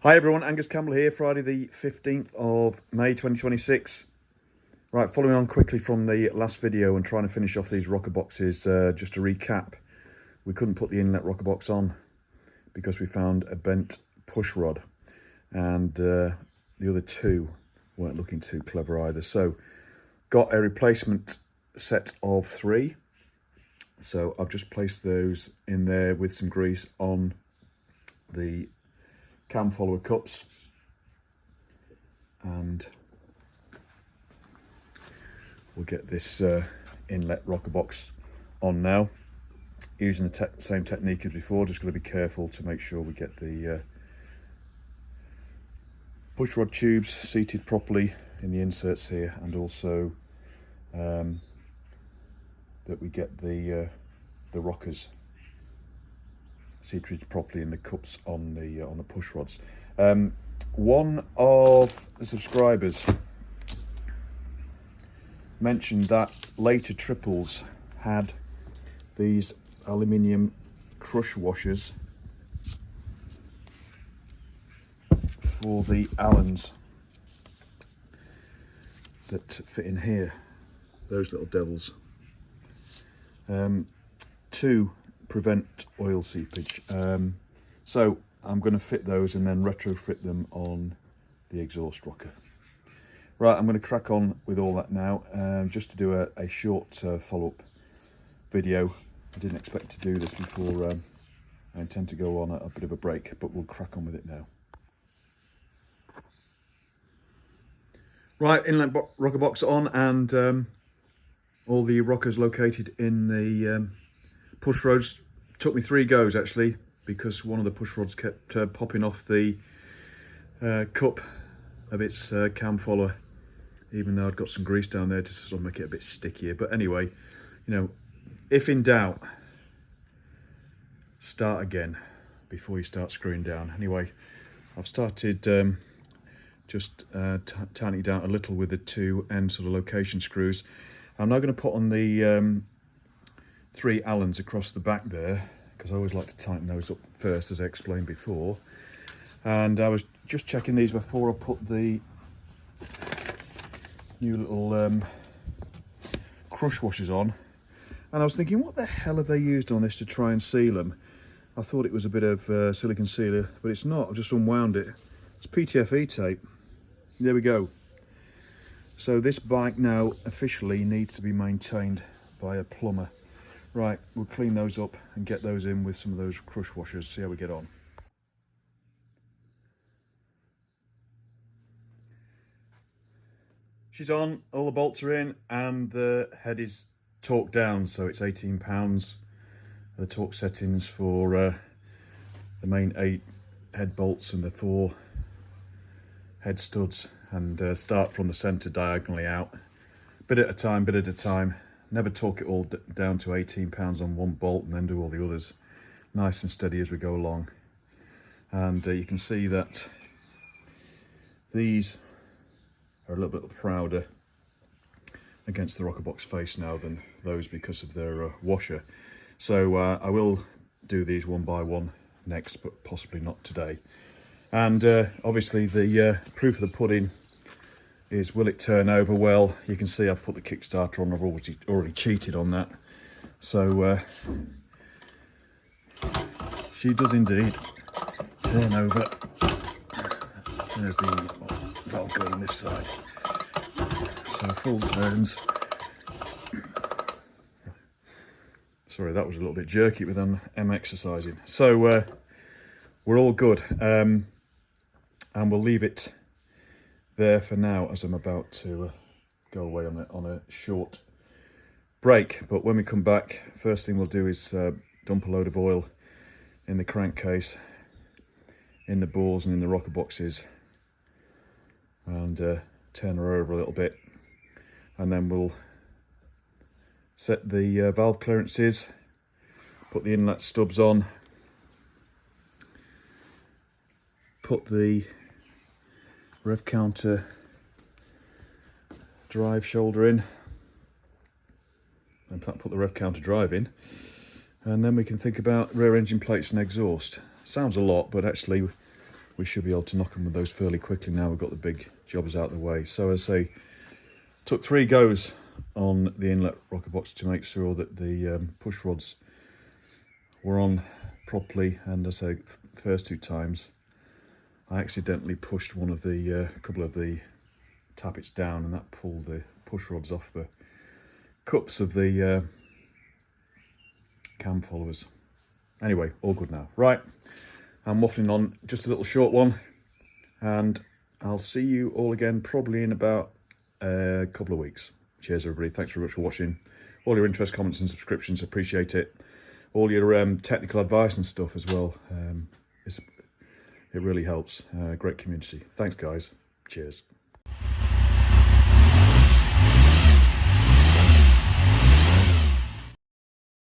Hi everyone, Angus Campbell here, Friday the 15th of May 2026. Right, following on quickly from the last video and trying to finish off these rocker boxes, just to recap, we couldn't put the inlet rocker box on because we found a bent push rod, and the other two weren't looking too clever either. So got a replacement set of 3. So I've just placed those in there with some grease on the cam follower cups, and we'll get this inlet rocker box on now using the same technique as before. Just got to be careful to make sure we get the push rod tubes seated properly in the inserts here, and also that we get the rockers seated properly in the cups on the push rods. One of the subscribers mentioned that later triples had these aluminium crush washers for the Allens that fit in here, those little devils, to prevent oil seepage. So I'm going to fit those and then retrofit them on the exhaust rocker. Right, I'm going to crack on with all that now, just to do a short follow-up video. I didn't expect to do this before I intend to go on a bit of a break, but we'll crack on with it now. Right, inlet rocker box on, and all the rockers located in the push rods. Took me 3 goes actually, because one of the push rods kept popping off the cup of its cam follower, even though I'd got some grease down there to sort of make it a bit stickier. But anyway, you know, if in doubt, start again before you start screwing down. Anyway, I've started just tightening down a little with the 2 end sort of location screws. I'm now going to put on the 3 Allens across the back there, because I always like to tighten those up first, as I explained before. And I was just checking these before I put the new little crush washers on, and I was thinking, what the hell have they used on this to try and seal them? I thought it was a bit of silicone sealer, but it's not. I've just unwound it. It's PTFE tape. There we go. So this bike now officially needs to be maintained by a plumber. Right, we'll clean those up and get those in with some of those crush washers, see how we get on. She's on, all the bolts are in, and the head is torqued down, so it's 18 pounds. The torque settings for the main 8 head bolts and the 4 head studs, and start from the centre diagonally out, bit at a time. Never torque it all down to 18 pounds on one bolt and then do all the others. Nice and steady as we go along. And you can see that these are a little bit prouder against the rocker box face now than those, because of their washer. So I will do these one by one next, but possibly not today. And obviously the proof of the pudding is, will it turn over? Well, you can see I've put the Kickstarter on. I've already cheated on that. So she does indeed turn over. There's the valve going this side. So full turns. Sorry, that was a little bit jerky with them exercising. So we're all good. And we'll leave it there for now, as I'm about to go away on a short break. But when we come back, first thing we'll do is dump a load of oil in the crankcase, in the bores and in the rocker boxes, and turn her over a little bit, and then we'll set the valve clearances, put the inlet stubs on, put the rev counter drive shoulder in, and put the rev counter drive in, and then we can think about rear engine plates and exhaust. Sounds a lot, but actually we should be able to knock them with those fairly quickly now we've got the big jobs out of the way. So as I say, took 3 goes on the inlet rocker box to make sure that the push rods were on properly, and as I say, first 2 times I accidentally pushed one of the couple of the tappets down, and that pulled the push rods off the cups of the cam followers. Anyway, all good now. Right, I'm waffling on, just a little short one, and I'll see you all again probably in about a couple of weeks. Cheers everybody, thanks very much for watching. All your interest, comments and subscriptions, appreciate it. All your technical advice and stuff as well, it really helps. Great community. Thanks guys, cheers.